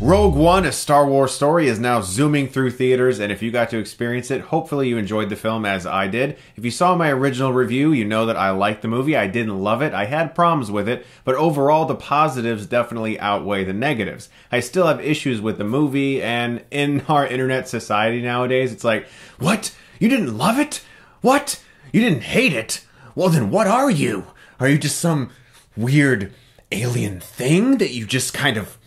Rogue One, a Star Wars story, is now zooming through theaters, and if you got to experience it, hopefully you enjoyed the film as I did. If you saw my original review, you know that I liked the movie. I didn't love it. I had problems with it, but overall the positives definitely outweigh the negatives. I still have issues with the movie, and in our internet society nowadays, it's like, what? You didn't love it? What? You didn't hate it? Well then what are you? Are you just some weird alien thing that you just kind of...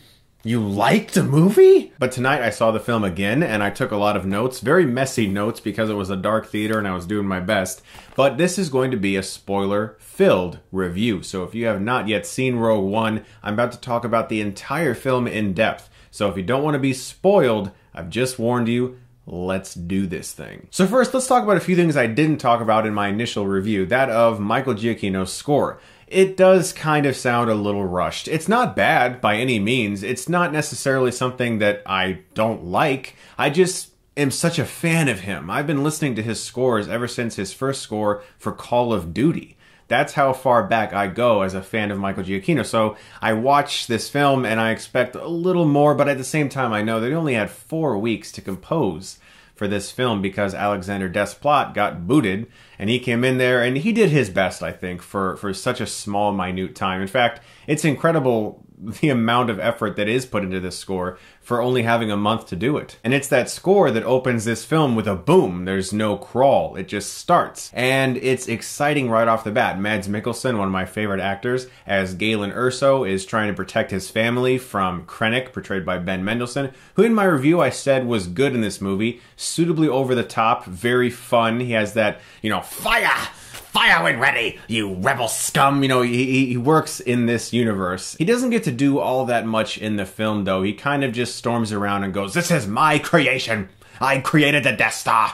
You liked the movie? But tonight I saw the film again and I took a lot of notes, very messy notes because it was a dark theater and I was doing my best. But this is going to be a spoiler-filled review. So if you have not yet seen Rogue One, I'm about to talk about the entire film in depth. So if you don't want to be spoiled, I've just warned you, let's do this thing. So first, let's talk about a few things I didn't talk about in my initial review, that of Michael Giacchino's score. It does kind of sound a little rushed. It's not bad by any means. It's not necessarily something that I don't like. I just am such a fan of him. I've been listening to his scores ever since his first score for Call of Duty. That's how far back I go as a fan of Michael Giacchino. So I watch this film and I expect a little more, but at the same time I know they only had 4 weeks to compose for this film because Alexander Desplat got booted and he came in there and he did his best, I think, for such a small, minute time. In fact, it's incredible the amount of effort that is put into this score for only having a month to do it. And it's that score that opens this film with a boom. There's no crawl. It just starts. And it's exciting right off the bat. Mads Mikkelsen, one of my favorite actors, as Galen Erso, is trying to protect his family from Krennic, portrayed by Ben Mendelsohn, who in my review I said was good in this movie, suitably over the top, very fun. He has that, fire! Fire when ready, you rebel scum! He works in this universe. He doesn't get to do all that much in the film, though. He kind of just storms around and goes, "This is my creation! I created the Death Star!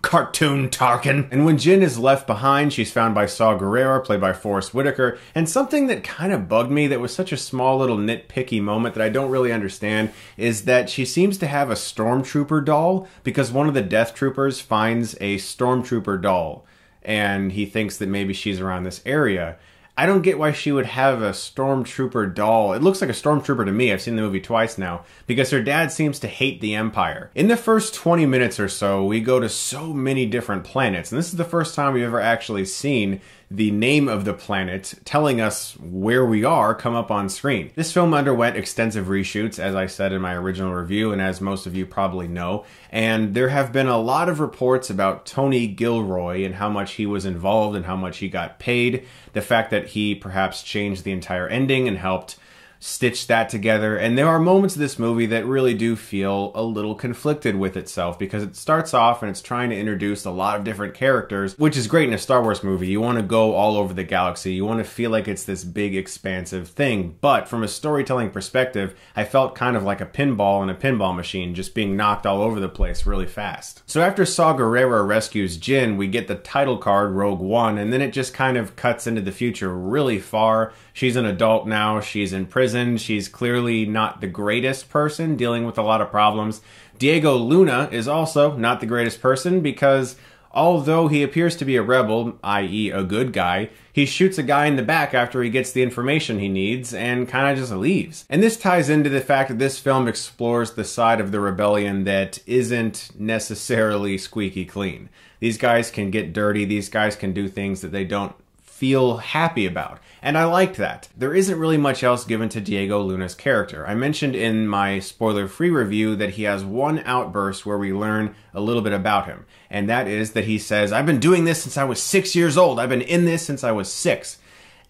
Cartoon Tarkin!" And when Jyn is left behind, she's found by Saw Gerrera, played by Forrest Whitaker, and something that kind of bugged me that was such a small little nitpicky moment that I don't really understand is that she seems to have a stormtrooper doll because one of the Death Troopers finds a stormtrooper doll and he thinks that maybe she's around this area. I don't get why she would have a stormtrooper doll. It looks like a stormtrooper to me. I've seen the movie twice now, because her dad seems to hate the Empire. In the first 20 minutes or so, we go to so many different planets, and this is the first time we've ever actually seen the name of the planet telling us where we are come up on screen. This film underwent extensive reshoots, as I said in my original review, and as most of you probably know, and there have been a lot of reports about Tony Gilroy and how much he was involved and how much he got paid, the fact that he perhaps changed the entire ending and helped stitch that together. And there are moments of this movie that really do feel a little conflicted with itself because it starts off and it's trying to introduce a lot of different characters, which is great in a Star Wars movie. You want to go all over the galaxy. You want to feel like it's this big, expansive thing. But from a storytelling perspective, I felt kind of like a pinball in a pinball machine, just being knocked all over the place really fast. So after Saw Gerrera rescues Jyn, we get the title card, Rogue One, and then it just kind of cuts into the future really far. She's an adult now. She's in prison. She's clearly not the greatest person, dealing with a lot of problems. Diego Luna is also not the greatest person because although he appears to be a rebel, i.e. a good guy, he shoots a guy in the back after he gets the information he needs and kind of just leaves. And this ties into the fact that this film explores the side of the rebellion that isn't necessarily squeaky clean. These guys can get dirty. These guys can do things that they don't feel happy about. And I liked that. There isn't really much else given to Diego Luna's character. I mentioned in my spoiler-free review that he has one outburst where we learn a little bit about him. And that is that he says, "I've been doing this since I was 6 years old. I've been in this since I was 6.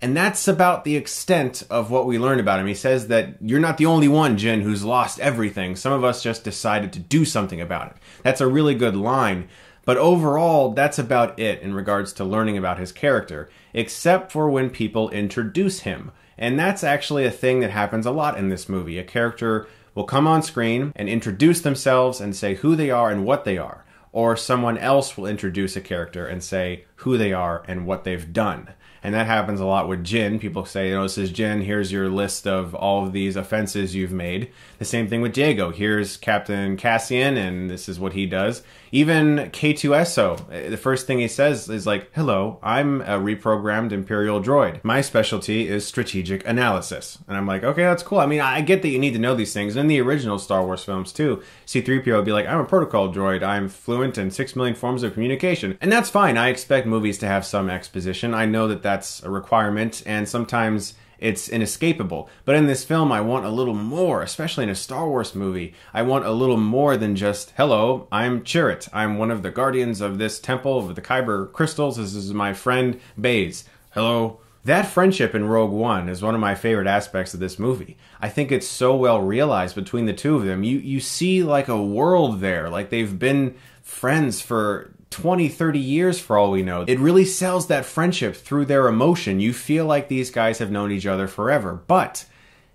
And that's about the extent of what we learn about him. He says that you're not the only one, Jyn, who's lost everything. Some of us just decided to do something about it. That's a really good line. But overall, that's about it in regards to learning about his character, except for when people introduce him. And that's actually a thing that happens a lot in this movie. A character will come on screen and introduce themselves and say who they are and what they are. Or someone else will introduce a character and say who they are and what they've done. And that happens a lot with Jin. People say, this is Jin, here's your list of all of these offenses you've made. The same thing with Diego. Here's Captain Cassian, and this is what he does. Even K2SO, the first thing he says is like, hello, I'm a reprogrammed Imperial droid. My specialty is strategic analysis. And I'm like, okay, that's cool. I mean, I get that you need to know these things. And in the original Star Wars films too, C-3PO would be like, I'm a protocol droid. I'm fluent in 6 million forms of communication. And that's fine. I expect movies to have some exposition. I know that that's a requirement, and sometimes it's inescapable. But in this film, I want a little more, especially in a Star Wars movie. I want a little more than just, hello, I'm Chirrut. I'm one of the guardians of this temple of the Kyber crystals. This is my friend Baze. Hello. That friendship in Rogue One is one of my favorite aspects of this movie. I think it's so well realized between the two of them. You see like a world there, like they've been friends for 20, 30 years for all we know. It really sells that friendship through their emotion. You feel like these guys have known each other forever, but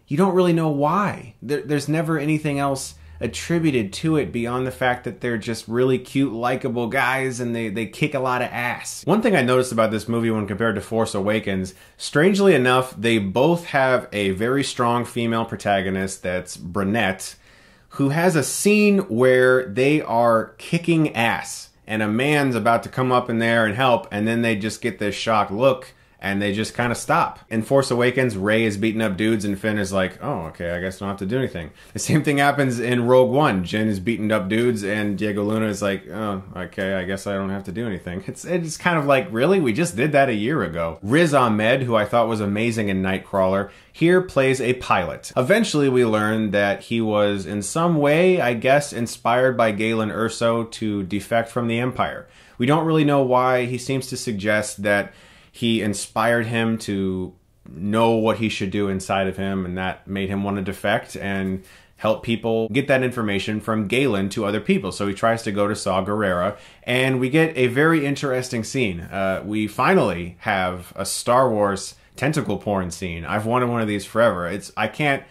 you don't really know why. There's never anything else attributed to it beyond the fact that they're just really cute, likable guys, and they kick a lot of ass. One thing I noticed about this movie when compared to Force Awakens, strangely enough, they both have a very strong female protagonist that's brunette, who has a scene where they are kicking ass. And a man's about to come up in there and help, and then they just get this shocked look, and they just kind of stop. In Force Awakens, Rey is beating up dudes, and Finn is like, oh, okay, I guess I don't have to do anything. The same thing happens in Rogue One. Jin is beating up dudes, and Diego Luna is like, oh, okay, I guess I don't have to do anything. It's kind of like, really? We just did that a year ago. Riz Ahmed, who I thought was amazing in Nightcrawler, here plays a pilot. Eventually, we learn that he was in some way, I guess, inspired by Galen Erso to defect from the Empire. We don't really know why. He seems to suggest that he inspired him to know what he should do inside of him, and that made him want to defect and help people get that information from Galen to other people. So he tries to go to Saw Gerrera, and we get a very interesting scene. We finally have a Star Wars tentacle porn scene. I've wanted one of these forever. I can't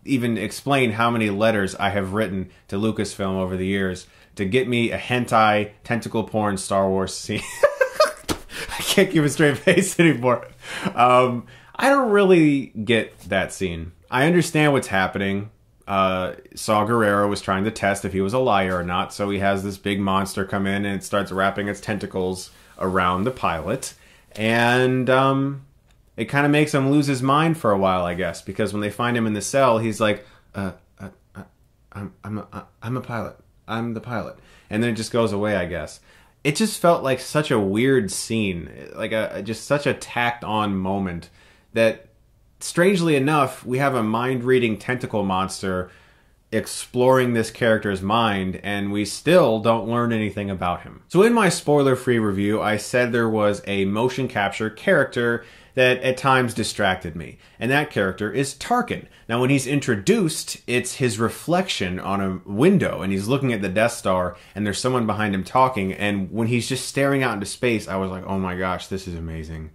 even explain how many letters I have written to Lucasfilm over the years to get me a hentai tentacle porn Star Wars scene. I can't keep a straight face anymore. I don't really get that scene. I understand what's happening. Saw Gerrera was trying to test if he was a liar or not, so he has this big monster come in and it starts wrapping its tentacles around the pilot. And it kind of makes him lose his mind for a while, I guess, because when they find him in the cell, he's like, I'm a pilot. I'm the pilot. And then it just goes away, I guess. It just felt like such a weird scene, like just such a tacked-on moment that, strangely enough, we have a mind-reading tentacle monster exploring this character's mind, and we still don't learn anything about him. So in my spoiler-free review, I said there was a motion capture character that at times distracted me, and that character is Tarkin. Now when he's introduced, it's his reflection on a window, and he's looking at the Death Star, and there's someone behind him talking, and when he's just staring out into space, I was like, oh my gosh, this is amazing.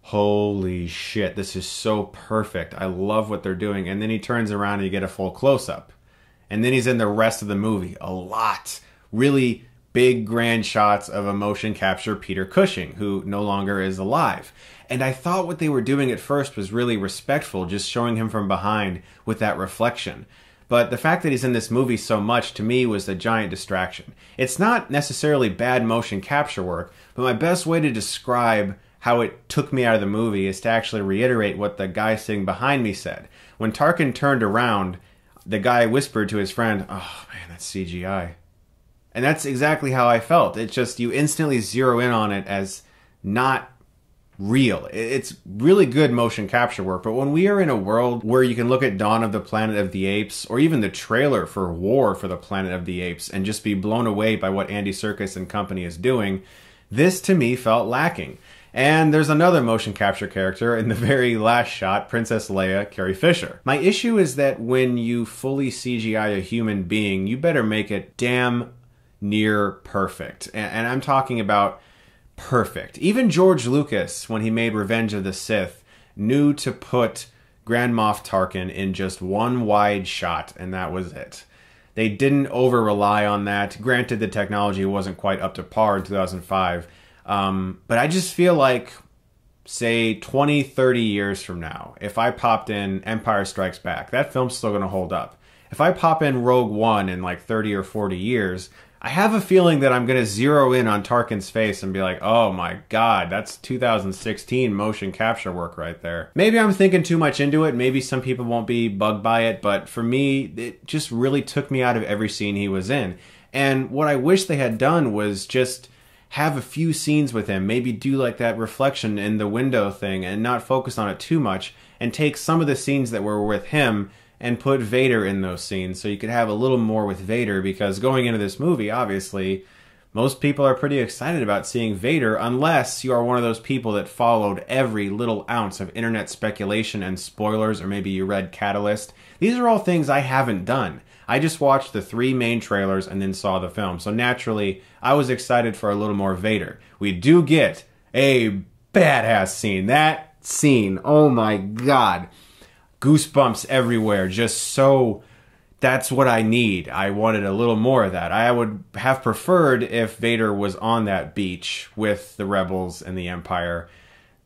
Holy shit, this is so perfect. I love what they're doing. And then he turns around and you get a full close-up. And then he's in the rest of the movie a lot. Really big, grand shots of a motion capture Peter Cushing, who no longer is alive. And I thought what they were doing at first was really respectful, just showing him from behind with that reflection. But the fact that he's in this movie so much, to me, was a giant distraction. It's not necessarily bad motion capture work, but my best way to describe how it took me out of the movie is to actually reiterate what the guy sitting behind me said. When Tarkin turned around, the guy whispered to his friend, oh man, that's CGI. And that's exactly how I felt. It's just, you instantly zero in on it as not real. It's really good motion capture work, but when we are in a world where you can look at Dawn of the Planet of the Apes, or even the trailer for War for the Planet of the Apes, and just be blown away by what Andy Serkis and company is doing, this to me felt lacking. And there's another motion capture character in the very last shot, Princess Leia, Carrie Fisher. My issue is that when you fully CGI a human being, you better make it damn near perfect. And I'm talking about perfect. Even George Lucas, when he made Revenge of the Sith, knew to put Grand Moff Tarkin in just one wide shot, and that was it. They didn't over-rely on that. Granted, the technology wasn't quite up to par in 2005, but I just feel like say 20, 30 years from now, if I popped in Empire Strikes Back, that film's still going to hold up. If I pop in Rogue One in like 30 or 40 years, I have a feeling that I'm going to zero in on Tarkin's face and be like, oh my god, that's 2016 motion capture work right there. Maybe I'm thinking too much into it. Maybe some people won't be bugged by it, but for me, it just really took me out of every scene he was in. And what I wish they had done was just have a few scenes with him, maybe do like that reflection in the window thing and not focus on it too much, and take some of the scenes that were with him and put Vader in those scenes so you could have a little more with Vader, because going into this movie, obviously, most people are pretty excited about seeing Vader unless you are one of those people that followed every little ounce of internet speculation and spoilers, or maybe you read Catalyst. These are all things I haven't done. I just watched the 3 main trailers and then saw the film, so naturally, I was excited for a little more Vader. We do get a badass scene. That scene, oh my god. Goosebumps everywhere, just so, that's what I need. I wanted a little more of that. I would have preferred if Vader was on that beach with the Rebels and the Empire.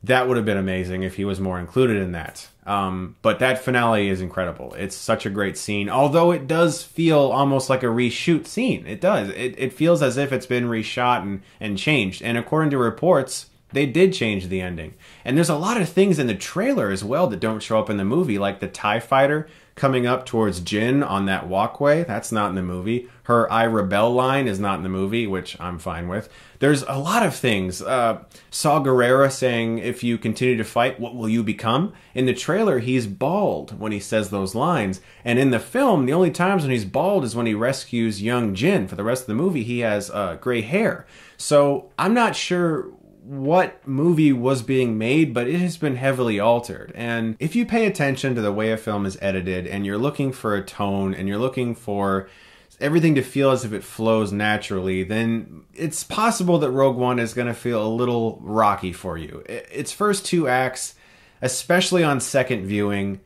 That would have been amazing if he was more included in that. But that finale is incredible. It's such a great scene, although it does feel almost like a reshoot scene. It does. It feels as if it's been reshot and changed. And according to reports, they did change the ending. And there's a lot of things in the trailer as well that don't show up in the movie, like the TIE fighter coming up towards Jyn on that walkway. That's not in the movie. Her I Rebel line is not in the movie, which I'm fine with. There's a lot of things. Saw Gerrera saying, if you continue to fight, what will you become? In the trailer, he's bald when he says those lines. And in the film, the only times when he's bald is when he rescues young Jyn. For the rest of the movie, he has gray hair. So I'm not sure what movie was being made, but it has been heavily altered. And if you pay attention to the way a film is edited and you're looking for a tone and you're looking for everything to feel as if it flows naturally, then it's possible that Rogue One is going to feel a little rocky for you. Its first 2 acts, especially on second viewing,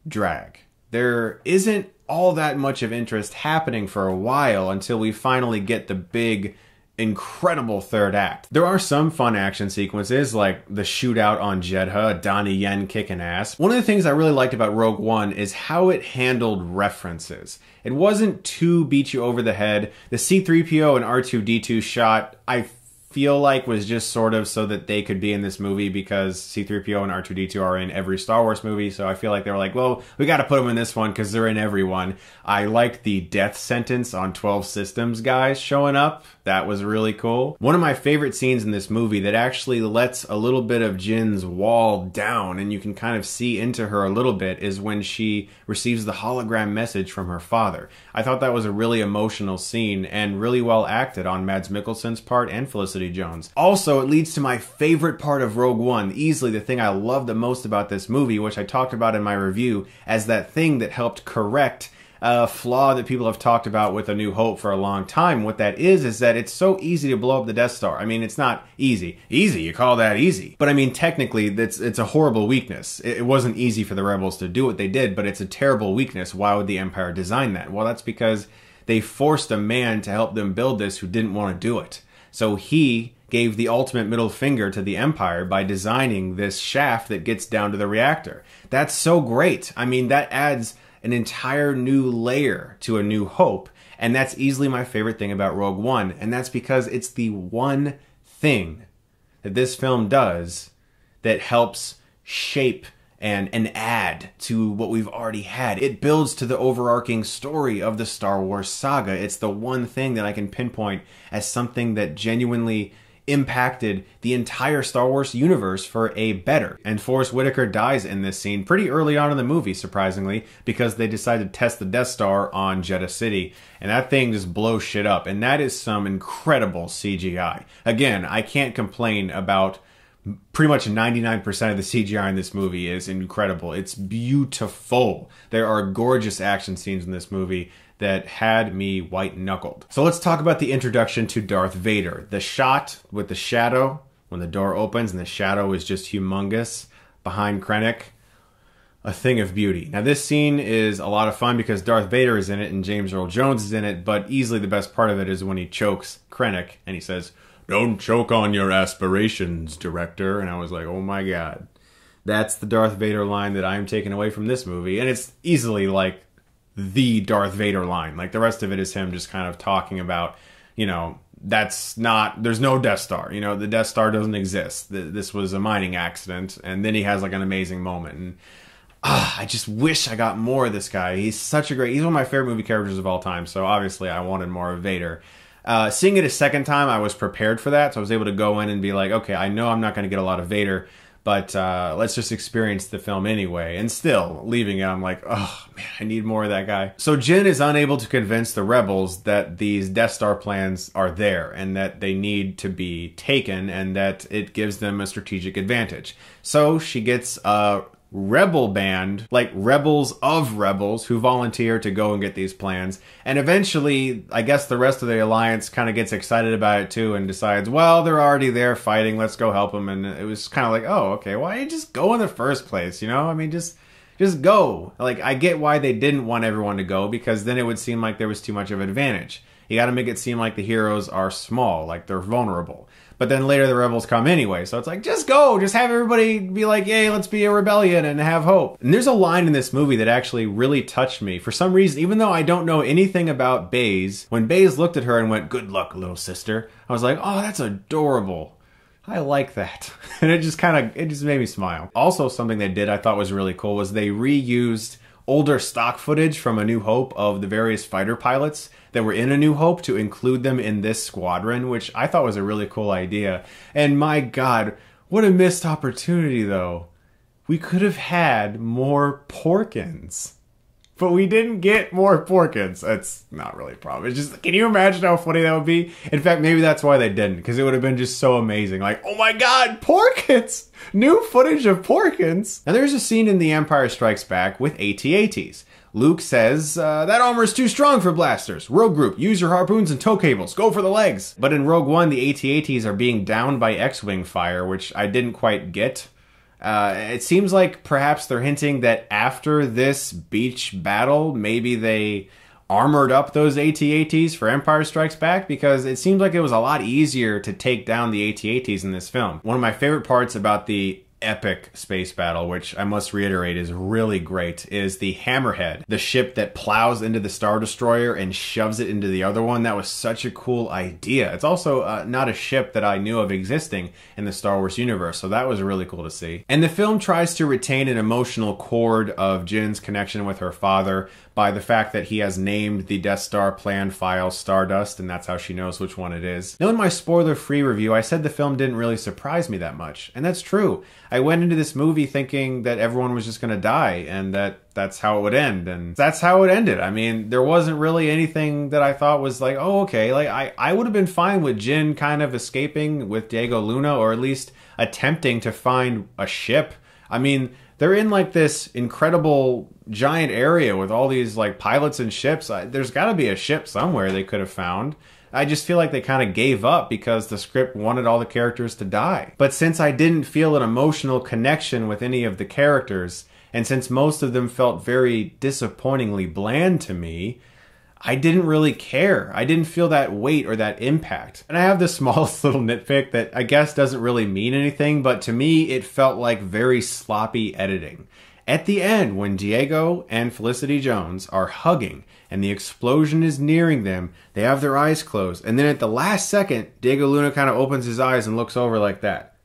drag. There isn't all that much of interest happening for a while until we finally get the big, incredible third act. There are some fun action sequences, like the shootout on Jedha, Donnie Yen kicking ass. One of the things I really liked about Rogue One is how it handled references. It wasn't too beat you over the head. The C-3PO and R2-D2 shot, I feel like, was just sort of so that they could be in this movie, because C-3PO and R2-D2 are in every Star Wars movie, so I feel like they were like, well, we gotta put them in this one because they're in every one. I liked the death sentence on 12 Systems guys showing up. That was really cool. One of my favorite scenes in this movie that actually lets a little bit of Jyn's wall down and you can kind of see into her a little bit is when she receives the hologram message from her father. I thought that was a really emotional scene and really well acted on Mads Mikkelsen's part and Felicity Jones. Also, it leads to my favorite part of Rogue One, easily the thing I love the most about this movie, which I talked about in my review as that thing that helped correct a flaw that people have talked about with A New Hope for a long time. What that is that it's so easy to blow up the Death Star. I mean, it's not easy. Easy? You call that easy? But I mean, technically, it's a horrible weakness. It wasn't easy for the Rebels to do what they did, but it's a terrible weakness. Why would the Empire design that? Well, that's because they forced a man to help them build this who didn't want to do it. So he gave the ultimate middle finger to the Empire by designing this shaft that gets down to the reactor. That's so great. I mean, that adds an entire new layer to A New Hope, and that's easily my favorite thing about Rogue One, and that's because it's the one thing that this film does that helps shape and add to what we've already had. It builds to the overarching story of the Star Wars saga. It's the one thing that I can pinpoint as something that genuinely impacted the entire Star Wars universe for a better. And Forrest Whitaker dies in this scene pretty early on in the movie, surprisingly, because they decided to test the Death Star on Jedha City. And that thing just blows shit up. And that is some incredible CGI. Again, I can't complain about pretty much 99% of the CGI in this movie is incredible. It's beautiful. There are gorgeous action scenes in this movie that had me white-knuckled. So let's talk about the introduction to Darth Vader. The shot with the shadow, when the door opens and the shadow is just humongous behind Krennic, a thing of beauty. Now this scene is a lot of fun because Darth Vader is in it and James Earl Jones is in it, but easily the best part of it is when he chokes Krennic and he says, "Don't choke on your aspirations, director." And I was like, oh my god. That's the Darth Vader line that I'm taking away from this movie. And it's easily like the Darth Vader line. Like the rest of it is him just kind of talking about, you know, there's no Death Star. You know, the Death Star doesn't exist. This was a mining accident. And then he has like an amazing moment. And I just wish I got more of this guy. He's one of my favorite movie characters of all time. So obviously I wanted more of Vader. Seeing it a second time, I was prepared for that. So I was able to go in and be like, okay, I know I'm not going to get a lot of Vader, but let's just experience the film anyway. And still, leaving it, I'm like, oh man, I need more of that guy. So Jyn is unable to convince the rebels that these Death Star plans are there and that they need to be taken and that it gives them a strategic advantage. So she gets a rebel band, like rebels of rebels, who volunteer to go and get these plans. And eventually, I guess the rest of the alliance kind of gets excited about it too and decides, well, they're already there fighting, let's go help them. And it was kind of like, oh, okay, why didn't you just go in the first place, you know? I mean, just go. Like, I get why they didn't want everyone to go, because then it would seem like there was too much of an advantage. You gotta make it seem like the heroes are small, like they're vulnerable. But then later the rebels come anyway, so it's like, just go! Just have everybody be like, yay, let's be a rebellion and have hope. And there's a line in this movie that actually really touched me. For some reason, even though I don't know anything about Baze, when Baze looked at her and went, "Good luck, little sister," I was like, oh, that's adorable. I like that. And it just made me smile. Also, something they did I thought was really cool was they reused older stock footage from A New Hope of the various fighter pilots that were in A New Hope to include them in this squadron, which I thought was a really cool idea. And my god, what a missed opportunity though. We could have had more Porkins. But we didn't get more Porkins. That's not really a problem. It's just, can you imagine how funny that would be? In fact, maybe that's why they didn't, because it would have been just so amazing. Like, oh my god, Porkins! New footage of Porkins! And there's a scene in The Empire Strikes Back with AT-ATs. Luke says, that armor's too strong for blasters. Rogue Group, use your harpoons and tow cables. Go for the legs. But in Rogue One, the AT-ATs are being downed by X-Wing fire, which I didn't quite get. It seems like perhaps they're hinting that after this beach battle, maybe they armored up those AT-ATs for Empire Strikes Back, because it seems like it was a lot easier to take down the AT-ATs in this film. One of my favorite parts about the epic space battle, which I must reiterate is really great, is the Hammerhead, the ship that plows into the Star Destroyer and shoves it into the other one. That was such a cool idea. It's also not a ship that I knew of existing in the Star Wars universe, so that was really cool to see. And the film tries to retain an emotional chord of Jyn's connection with her father by the fact that he has named the Death Star plan file Stardust, and that's how she knows which one it is. Now, in my spoiler-free review, I said the film didn't really surprise me that much, and that's true. I went into this movie thinking that everyone was just going to die, and that's how it would end, and that's how it ended. I mean, there wasn't really anything that I thought was like, oh, okay, like I would have been fine with Jyn kind of escaping with Diego Luna, or at least attempting to find a ship. I mean, they're in like this incredible giant area with all these like pilots and ships. There's got to be a ship somewhere they could have found. I just feel like they kind of gave up because the script wanted all the characters to die. But since I didn't feel an emotional connection with any of the characters, and since most of them felt very disappointingly bland to me, I didn't really care. I didn't feel that weight or that impact. And I have this smallest little nitpick that I guess doesn't really mean anything, but to me it felt like very sloppy editing. At the end, when Diego and Felicity Jones are hugging and the explosion is nearing them, they have their eyes closed. And then at the last second, Diego Luna kind of opens his eyes and looks over like that.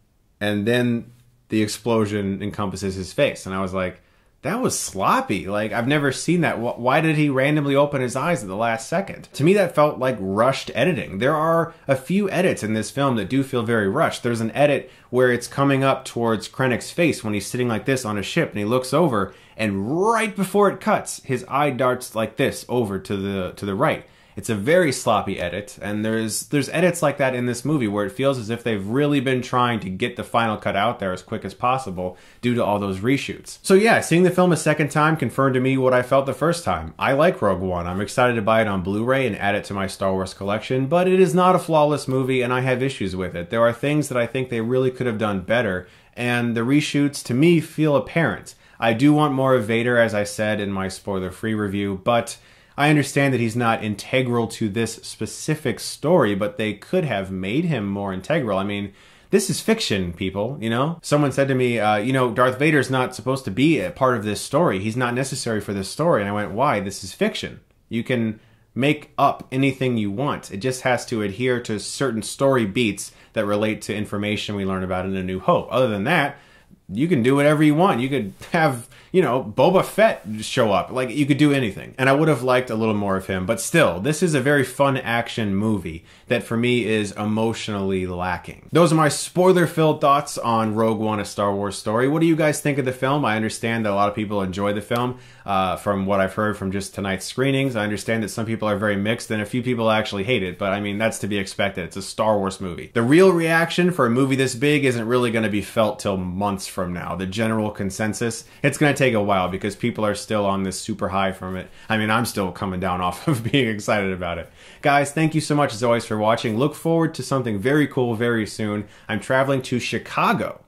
And then the explosion encompasses his face. And I was like, that was sloppy. Like, I've never seen that. Why did he randomly open his eyes at the last second? To me, that felt like rushed editing. There are a few edits in this film that do feel very rushed. There's an edit where it's coming up towards Krennic's face when he's sitting like this on a ship, and he looks over, and right before it cuts, his eye darts like this over to the right. It's a very sloppy edit, and there's edits like that in this movie where it feels as if they've really been trying to get the final cut out there as quick as possible due to all those reshoots. So yeah, seeing the film a second time confirmed to me what I felt the first time. I like Rogue One. I'm excited to buy it on Blu-ray and add it to my Star Wars collection, but it is not a flawless movie, and I have issues with it. There are things that I think they really could have done better, and the reshoots, to me, feel apparent. I do want more of Vader, as I said in my spoiler-free review, but I understand that he's not integral to this specific story, but they could have made him more integral. I mean, this is fiction, people, you know? Someone said to me, Darth Vader's not supposed to be a part of this story. He's not necessary for this story. And I went, why? This is fiction. You can make up anything you want. It just has to adhere to certain story beats that relate to information we learn about in A New Hope. Other than that, you can do whatever you want. You could have, Boba Fett show up. Like, you could do anything. And I would have liked a little more of him. But still, this is a very fun action movie that for me is emotionally lacking. Those are my spoiler-filled thoughts on Rogue One, A Star Wars Story. What do you guys think of the film? I understand that a lot of people enjoy the film. From what I've heard from just tonight's screenings, I understand that some people are very mixed and a few people actually hate it. But I mean, that's to be expected. It's a Star Wars movie. The real reaction for a movie this big isn't really going to be felt till months from now. The general consensus, it's going to take a while because people are still on this super high from it. I mean, I'm still coming down off of being excited about it. Guys, thank you so much as always for watching. Look forward to something very cool very soon. I'm traveling to Chicago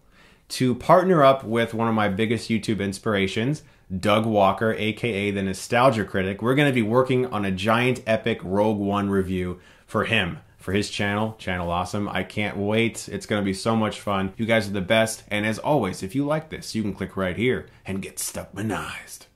to partner up with one of my biggest YouTube inspirations, Doug Walker, aka the Nostalgia Critic. We're going to be working on a giant epic Rogue One review for him. For his channel, Channel Awesome. I can't wait. It's going to be so much fun. You guys are the best. And as always, if you like this, you can click right here and get Stuckmanized.